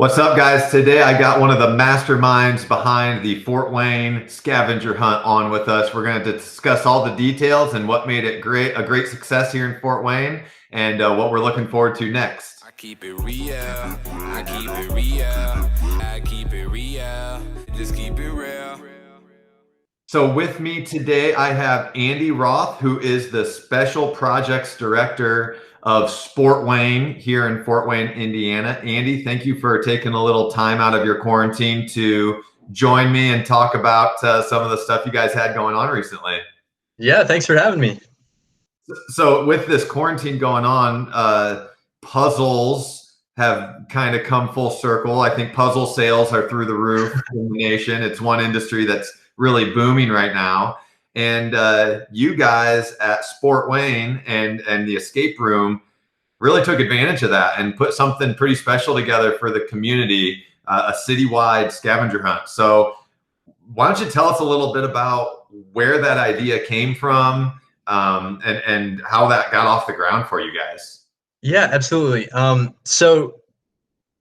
What's up, guys? Today I got one of the masterminds behind the Fort Wayne scavenger hunt on with us. We're going to discuss all the details and what made it a great success here in Fort Wayne, and what we're looking forward to next. I keep it real, I keep it real, I keep it real, just keep it real. So with me today, I have Andy Roth, who is the Special Projects Director of Sport Wayne here in Fort Wayne, Indiana. Andy, thank you for taking a little time out of your quarantine to join me and talk about some of the stuff you guys had going on recently. Yeah, thanks for having me. So with this quarantine going on, puzzles have kind of come full circle. I think puzzle sales are through the roof in the nation. It's one industry that's really booming right now. And you guys at Sport Wayne and the escape room really took advantage of that and put something pretty special together for the community, a citywide scavenger hunt. So why don't you tell us a little bit about where that idea came from, and how that got off the ground for you guys? Yeah, absolutely. So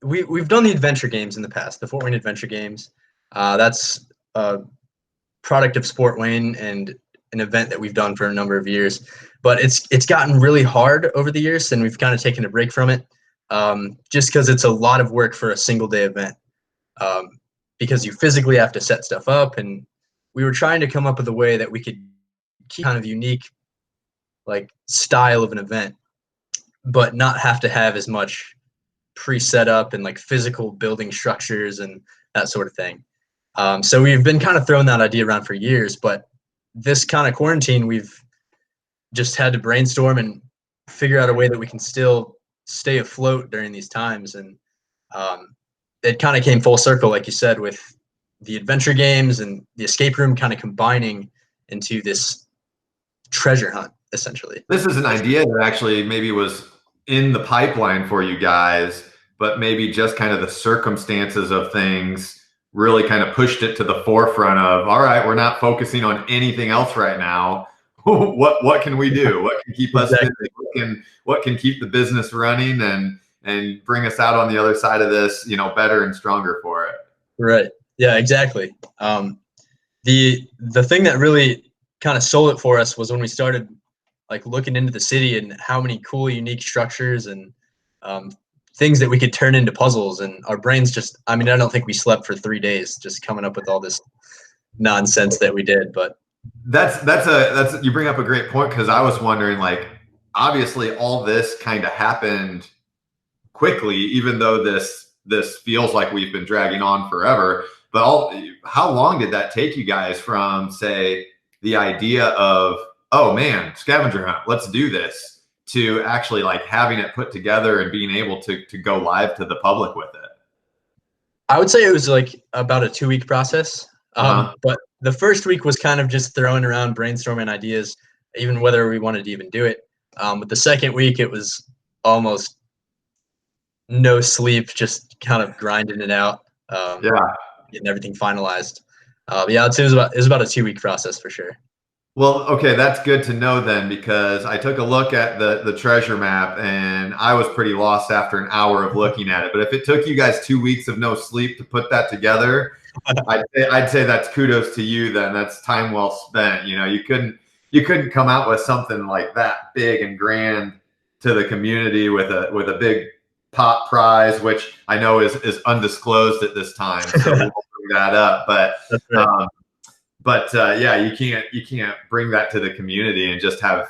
we've done the adventure games in the past, the Fort Wayne Adventure Games. That's a product of Sport Wayne and an event that we've done for a number of years. But it's gotten really hard over the years, and we've kind of taken a break from it, just because it's a lot of work for a single day event, because you physically have to set stuff up. And we were trying to come up with a way that we could keep kind of unique, like, style of an event, but not have to have as much pre-set up and like physical building structures and that sort of thing. So we've been kind of throwing that idea around for years, but this kind of quarantine, we've just had to brainstorm and figure out a way that we can still stay afloat during these times. And it kind of came full circle, like you said, with the adventure games and the escape room kind of combining into this treasure hunt, essentially. This is an idea that actually maybe was in the pipeline for you guys, but maybe just kind of the circumstances of things really kind of pushed it to the forefront of, all right, we're not focusing on anything else right now. What can we do? What can keep us busy? What can keep the business running and bring us out on the other side of this, better and stronger for it? Right. Yeah, exactly. The thing that really kind of sold it for us was when we started like looking into the city and how many cool, unique structures and things that we could turn into puzzles. And our brains just, I don't think we slept for 3 days just coming up with all this nonsense that we did. But that's you bring up a great point, because I was wondering, like, obviously all this kind of happened quickly, even though this feels like we've been dragging on forever. But how long did that take you guys from, say, the idea of, oh man, scavenger hunt, let's do this, to actually like having it put together and being able to go live to the public with it? I would say it was like about a 2-week process. But the first week was kind of just throwing around brainstorming ideas, even whether we wanted to even do it. But the second week, it was almost no sleep, just kind of grinding it out, getting everything finalized. Yeah, I'd say it was about a 2-week process for sure. Well, okay, that's good to know then, because I took a look at the treasure map and I was pretty lost after an hour of looking at it. But if it took you guys 2 weeks of no sleep to put that together, I'd say that's kudos to you then. That's time well spent. You couldn't come out with something like that big and grand to the community with a big pot prize, which I know is undisclosed at this time. So we'll bring that up. But That's right. Yeah, you can't bring that to the community and just have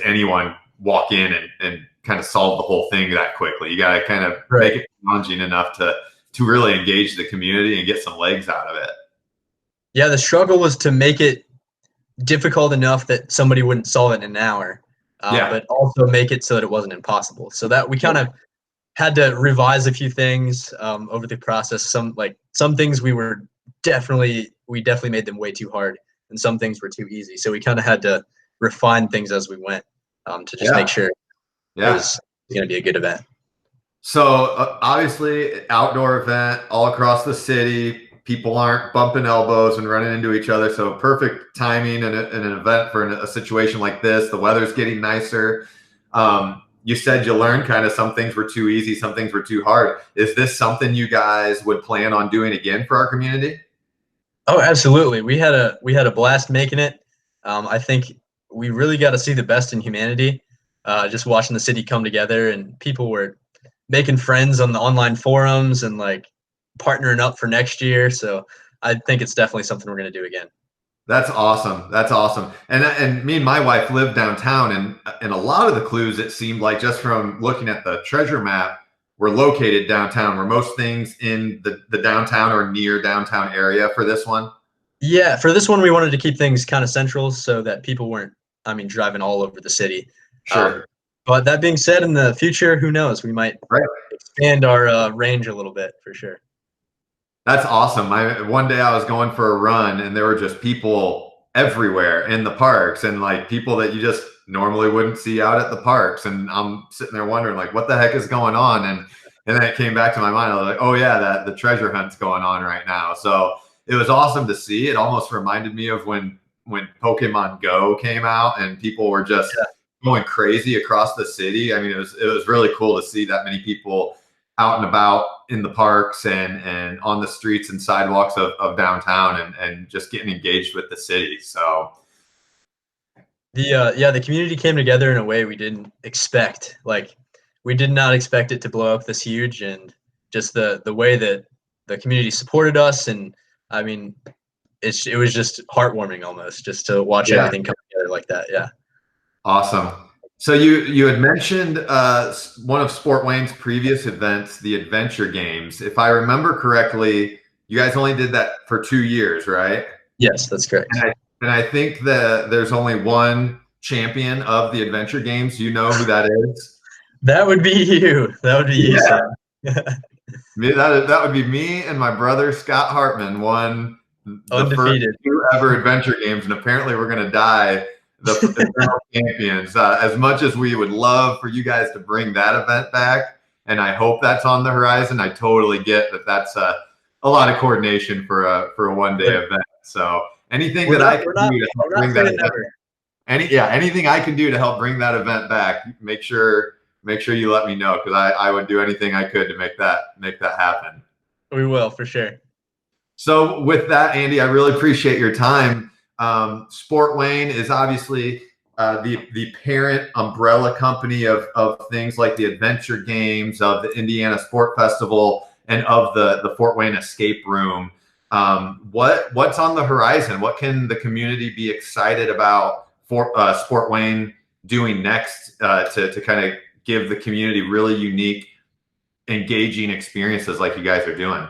anyone walk in and kind of solve the whole thing that quickly. You got to kind of make it challenging enough to really engage the community and get some legs out of it. Yeah, the struggle was to make it difficult enough that somebody wouldn't solve it in an hour, but also make it so that it wasn't impossible. So that we kind of had to revise a few things over the process. Some things we definitely made them way too hard, and some things were too easy. So we kind of had to refine things as we went, to just make sure it was going to be a good event. So obviously outdoor event all across the city, people aren't bumping elbows and running into each other. So perfect timing and an event for a situation like this. The weather's getting nicer. you said you learned kind of some things were too easy, some things were too hard. Is this something you guys would plan on doing again for our community? Oh, absolutely. We had a blast making it. I think we really got to see the best in humanity. Just watching the city come together, and people were making friends on the online forums and like partnering up for next year. So I think it's definitely something we're going to do again. That's awesome. That's awesome. And me and my wife live downtown, and a lot of the clues, it seemed like, just from looking at the treasure map, were located downtown. Were most things in the downtown or near downtown area for this one? Yeah, for this one, we wanted to keep things kind of central so that people weren't, I mean, driving all over the city. Sure. But that being said, in the future, who knows? We might Right. expand our range a little bit for sure. That's awesome. One day I was going for a run, and there were just people everywhere in the parks, and like people that you just normally wouldn't see out at the parks. And I'm sitting there wondering, like, what the heck is going on? And then it came back to my mind. I was like, oh yeah, that the treasure hunt's going on right now. So it was awesome to see. It almost reminded me of when Pokemon Go came out, and people were just going crazy across the city. I mean, it was really cool to see that many people out and about in the parks and on the streets and sidewalks of downtown, and just getting engaged with the city. So the community came together in a way we didn't expect. Like, we did not expect it to blow up this huge, and just the way that the community supported us. And I mean, it was just heartwarming almost just to watch everything come together like that. Yeah. awesome. So you had mentioned one of Sport Wayne's previous events, the Adventure Games. If I remember correctly, you guys only did that for 2 years, right? Yes, that's correct. And I think that there's only one champion of the Adventure Games. You know who that is? That would be you. That would be you, Sam. That would be me, and my brother Scott Hartman won the Undefeated. first 2 ever Adventure Games, and apparently we're going to die the eternal champions. As much as we would love for you guys to bring that event back, and I hope that's on the horizon, I totally get that that's a lot of coordination for a one-day event. So anything I can do to help bring that event, anything I can do to help bring that event back, make sure you let me know, because I would do anything I could to make that happen. We will, for sure. So with that, Andy, I really appreciate your time. Sport Wayne is obviously the parent umbrella company of things like the Adventure Games, of the Indiana Sport Festival, and of the Fort Wayne Escape Room. What's on the horizon? What can the community be excited about for Sport Wayne doing next to kind of give the community really unique, engaging experiences like you guys are doing?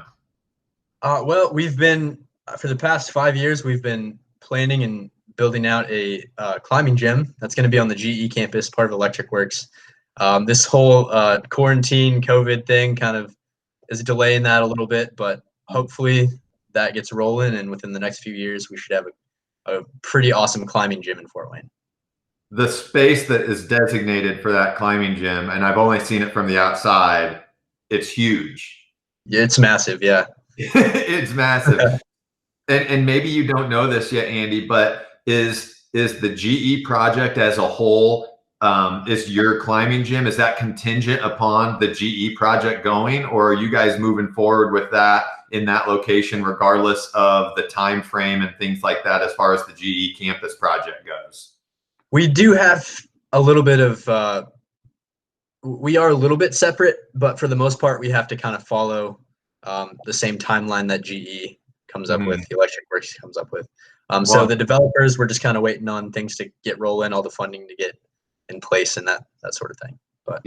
Well, we've been, for the past 5 years, we've been planning and building out a climbing gym that's going to be on the GE campus, part of Electric Works. This whole quarantine COVID thing kind of is delaying that a little bit, but hopefully that gets rolling, and within the next few years, we should have a pretty awesome climbing gym in Fort Wayne. The space that is designated for that climbing gym, and I've only seen it from the outside, it's huge. Yeah, it's massive. Yeah. It's massive. And maybe you don't know this yet, Andy, but is the GE project as a whole, is your climbing gym, is that contingent upon the GE project going, or are you guys moving forward with that in that location regardless of the time frame and things like that as far as the GE campus project goes? We do have a little bit of we are a little bit separate, but for the most part, we have to kind of follow the same timeline that GE comes up with, the Electric Works comes up with. So the developers, we're just kind of waiting on things to get rolling, all the funding to get in place, and that sort of thing. But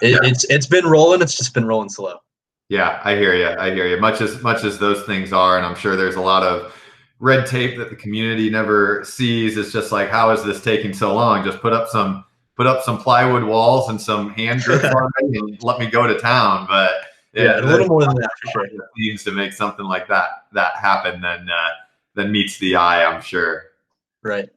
it's been rolling. It's just been rolling slow. Yeah, I hear you. Much as those things are, and I'm sure there's a lot of red tape that the community never sees. It's just like, how is this taking so long? Just put up some plywood walls and some hand grips already, and let me go to town. But a little more than that for sure. Needs to make something like that happen than meets the eye, I'm sure. Right.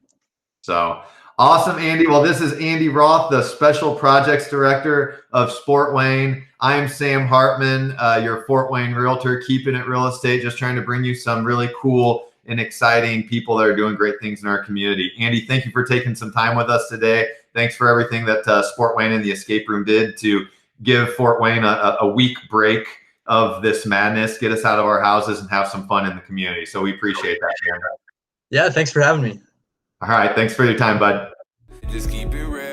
So awesome, Andy. Well, this is Andy Roth, the Special Projects Director of Sport Wayne. I am Sam Hartman, your Fort Wayne realtor, keeping it real estate, just trying to bring you some really cool and exciting people that are doing great things in our community. Andy, thank you for taking some time with us today. thanks for everything that Sport Wayne and the Escape Room did to give Fort Wayne a week break of this madness, get us out of our houses and have some fun in the community. So we appreciate that, man. Yeah, thanks for having me. All right. Thanks for your time, bud. Just keep it real.